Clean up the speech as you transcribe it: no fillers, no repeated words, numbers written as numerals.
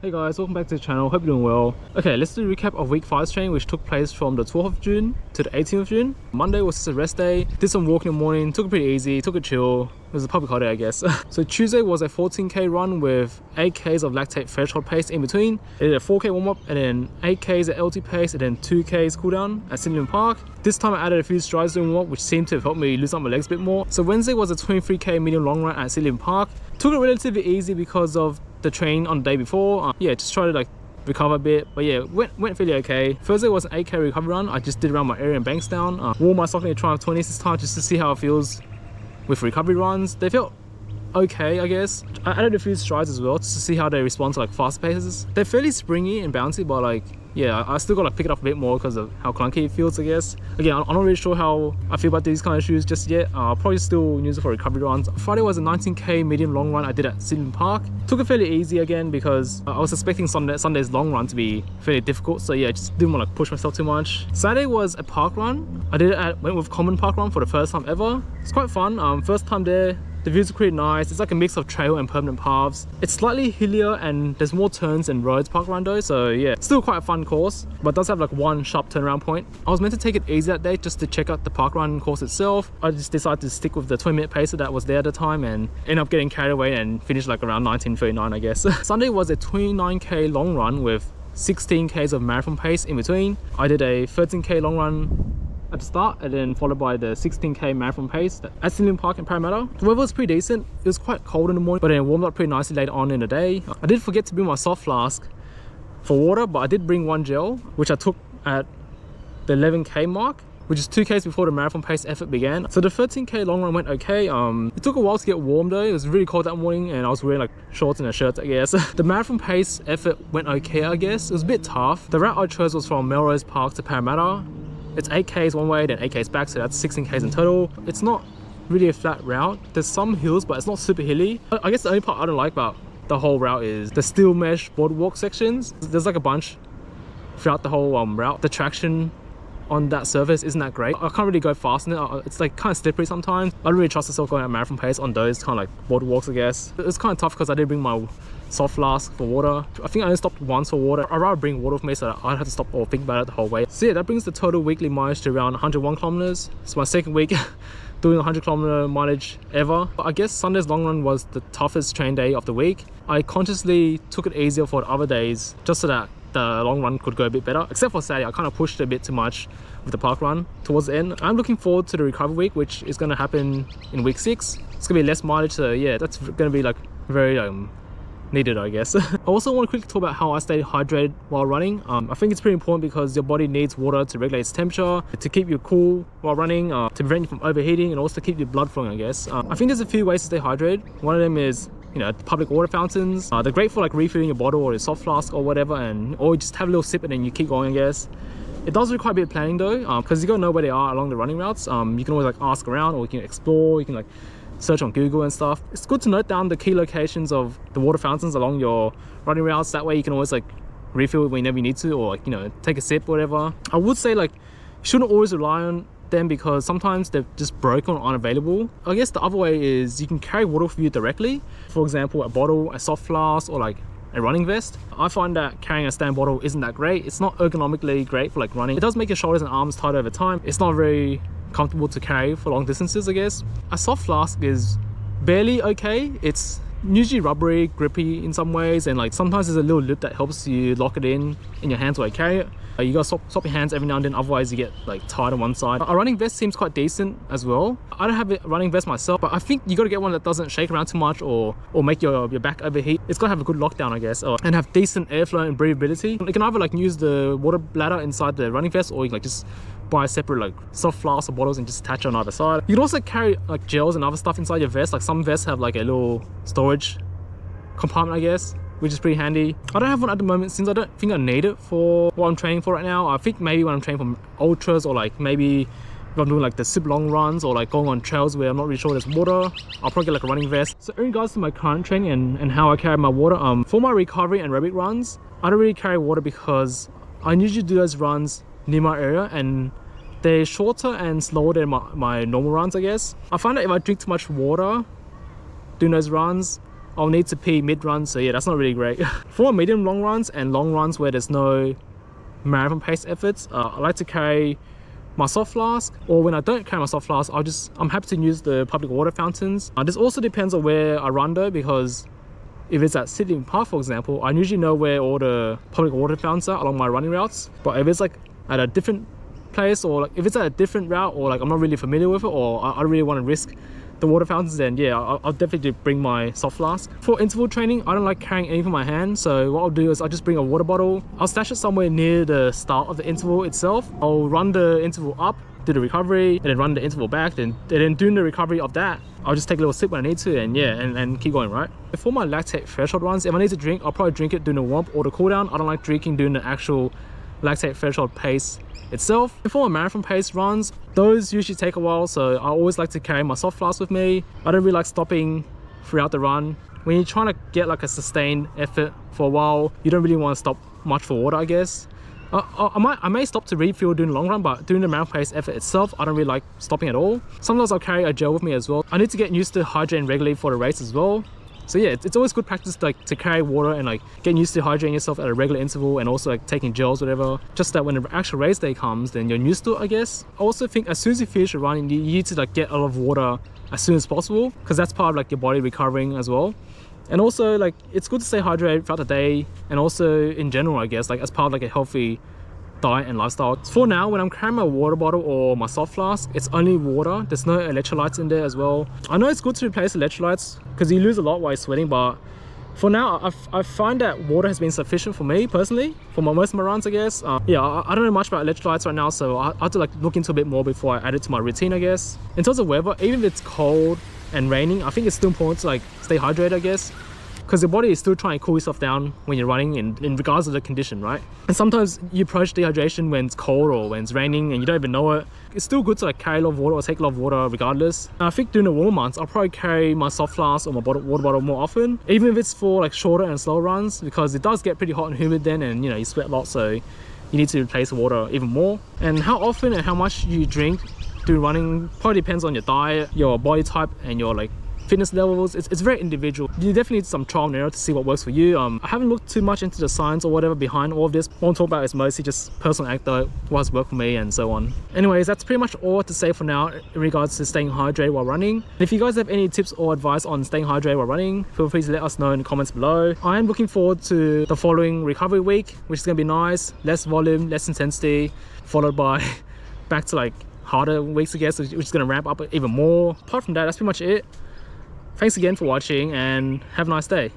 Hey guys, welcome back to the channel, hope you're doing well. Okay, let's do a recap of week 5's training, which took place from the 12th of June to the 18th of June. Monday was just a rest day, did some walking in the morning, took it pretty easy, took it chill. It was a public holiday, I guess. So Tuesday was a 14k run with 8k's of lactate threshold pace in between. I did a 4k warm-up and then 8k's at LT pace and then 2k's cooldown at Sydney Park. This time I added a few strides during warm-up, which seemed to have helped me loosen up my legs a bit more. So Wednesday was a 23k medium long run at Sydney Park. Took it relatively easy because of the train on the day before. Yeah, just try to like recover a bit, but yeah, went fairly okay. Thursday was an 8k recovery run. I just did around my area in Bankstown. Wore my Saucony Triumph 20s this time just to see how it feels with recovery runs. They felt okay, I guess. I added a few strides as well just to see how they respond to like fast paces. They're fairly springy and bouncy, but like yeah, I still gotta pick it up a bit more because of how clunky it feels, I guess. Again, I'm not really sure how I feel about these kind of shoes just yet. I'll probably still use it for recovery runs. Friday was a 19k medium long run I did at Sydney Park. Took it fairly easy again because I was expecting Sunday's long run to be fairly difficult. So yeah, just didn't want to push myself too much. Saturday was a park run. I went with Common Park Run for the first time ever. It's quite fun. First time there. The views are pretty nice. It's like a mix of trail and permanent paths. It's slightly hillier and there's more turns than Roads Park Run though, so yeah, still quite a fun course, but does have like one sharp turnaround point. I was meant to take it easy that day just to check out the park run course itself. I just decided to stick with the 20-minute pacer that was there at the time and end up getting carried away and finished like around 19:39, I guess. Sunday was a 29k long run with 16k's of marathon pace in between. I did a 13k long run at the start and then followed by the 16k marathon pace at Sydney Park in Parramatta. The weather was pretty decent. It was quite cold in the morning, but then it warmed up pretty nicely later on in the day. I did forget to bring my soft flask for water, but I did bring one gel, which I took at the 11k mark, which is 2k's before the marathon pace effort began. So the 13k long run went okay. It took a while to get warm though. It was really cold that morning and I was wearing like shorts and a shirt, I guess. The marathon pace effort went okay, I guess. It was a bit tough. The route I chose was from Melrose Park to Parramatta. It's 8k's one way, then 8k's back, so that's 16k's in total. It's not really a flat route. There's some hills, but it's not super hilly. I guess the only part I don't like about the whole route is the steel mesh boardwalk sections. There's like a bunch throughout the whole route. The traction on that surface isn't that great. I can't really go fast in it. It's like kind of slippery sometimes. I don't really trust myself going at marathon pace on those kind of like boardwalks, I guess. It's kind of tough because I did bring my soft flask for water. I think I only stopped once for water. I'd rather bring water with me so that I don't have to stop or think about it the whole way. So yeah, that brings the total weekly mileage to around 101 kilometers. It's my second week doing 100km mileage ever. I guess Sunday's long run was the toughest train day of the week. I consciously took it easier for the other days just so that the long run could go a bit better. Except for Saturday, I kind of pushed a bit too much with the park run towards the end. I'm looking forward to the recovery week, which is going to happen in week 6. It's going to be less mileage, so yeah, that's going to be like very needed, I guess. I also want to quickly talk about how I stay hydrated while running. I think it's pretty important because your body needs water to regulate its temperature, to keep you cool while running, to prevent you from overheating, and also keep your blood flowing, I guess. I think there's a few ways to stay hydrated. One of them is, you know, public water fountains. They're great for like refilling your bottle or your soft flask or whatever, or just have a little sip and then you keep going, I guess. It does require a bit of planning though, because you gotta know where they are along the running routes. You can always like ask around, or you can explore, you can like search on Google and stuff. It's good to note down the key locations of the water fountains along your running routes. That way you can always like refill it whenever you need to, or like, you know, take a sip or whatever. I would say like you shouldn't always rely on them because sometimes they're just broken or unavailable. I guess the other way is you can carry water with you directly. For example, a bottle, a soft flask, or like a running vest. I find that carrying a stand bottle isn't that great. It's not ergonomically great for like running. It does make your shoulders and arms tight over time. It's not very comfortable to carry for long distances, I guess. A soft flask is barely okay. It's usually rubbery, grippy in some ways, and like sometimes there's a little lip that helps you lock it in your hands while you carry it. You gotta swap your hands every now and then, otherwise you get like tied on one side. A running vest seems quite decent as well. I don't have a running vest myself, but I think you gotta get one that doesn't shake around too much or make your back overheat. It's gotta have a good lockdown, I guess, and have decent airflow and breathability. You can either like use the water bladder inside the running vest, or you can like just buy separate like soft flasks or bottles and just attach it on either side. You can also carry like gels and other stuff inside your vest. Like some vests have like a little storage compartment, I guess, which is pretty handy. I don't have one at the moment since I don't think I need it for what I'm training for right now. I think maybe when I'm training for ultras, or like maybe if I'm doing like the super long runs, or like going on trails where I'm not really sure there's water, I'll probably get like a running vest. So in regards to my current training and how I carry my water, for my recovery and aerobic runs, I don't really carry water because I usually do those runs near my area and they're shorter and slower than my normal runs, I guess. I find that if I drink too much water doing those runs, I'll need to pee mid-run, so yeah, that's not really great. For medium long runs and long runs where there's no marathon pace efforts, I like to carry my soft flask, or when I don't carry my soft flask, I'm happy to use the public water fountains. This also depends on where I run though, because if it's at Sydney Park, for example, I usually know where all the public water fountains are along my running routes. But if it's like at a different place, or like if it's at a different route, or like I'm not really familiar with it, or I really want to risk the water fountains, then yeah, I'll definitely bring my soft flask. For interval training, I don't like carrying anything in my hand, so what I'll do is I'll just bring a water bottle. I'll stash it somewhere near the start of the interval itself. I'll run the interval up, do the recovery, and then run the interval back, and then doing the recovery of that, I'll just take a little sip when I need to, and yeah, and keep going, right? For my lactate threshold runs, if I need to drink, I'll probably drink it during the warm-up or the cool down. I don't like drinking during the actual lactate threshold pace itself. For my marathon pace runs, those usually take a while, so I always like to carry my soft flask with me. I don't really like stopping throughout the run. When you're trying to get like a sustained effort for a while, you don't really want to stop much for water, I guess. I may stop to refuel during the long run, but during the marathon pace effort itself, I don't really like stopping at all. Sometimes I'll carry a gel with me as well. I need to get used to hydrating regularly for the race as well. So yeah, it's always good practice to carry water and like getting used to hydrating yourself at a regular interval, and also like taking gels, whatever. Just that when the actual race day comes, then you're used to it, I guess. I also think as soon as you finish your run, you need to like get a lot of water as soon as possible, because that's part of like your body recovering as well. And also like it's good to stay hydrated throughout the day, and also in general, I guess, like as part of like a healthy diet and lifestyle. For now, when I'm carrying my water bottle or my soft flask, it's only water. There's no electrolytes in there as well. I know it's good to replace electrolytes because you lose a lot while you're sweating, but for now I find that water has been sufficient for me personally for most of my runs, I guess. Yeah, I don't know much about electrolytes right now, so I have to like look into a bit more before I add it to my routine, I guess. In terms of weather, even if it's cold and raining, I think it's still important to like stay hydrated, I guess, because your body is still trying to cool yourself down when you're running, in regards of the condition, right? And sometimes you approach dehydration when it's cold or when it's raining and you don't even know it. It's still good to like carry a lot of water or take a lot of water regardless. And I think during the warmer months, I'll probably carry my soft flask or my water bottle more often, even if it's for like shorter and slow runs, because it does get pretty hot and humid then, and you know, you sweat a lot, so you need to replace the water even more. And how often and how much you drink during running probably depends on your diet, your body type, and your like fitness levels. It's very individual. You definitely need some trial and error to see what works for you. I haven't looked too much into the science or whatever behind all of this. What I'm talking about is mostly just personal anecdote, what has worked for me, and so on. Anyways, that's pretty much all to say for now in regards to staying hydrated while running. And if you guys have any tips or advice on staying hydrated while running, feel free to let us know in the comments below. I am looking forward to the following recovery week, which is going to be nice. Less volume, less intensity, followed by back to like harder weeks, I guess, which is going to ramp up even more. Apart from that, that's pretty much it. Thanks again for watching, and have a nice day.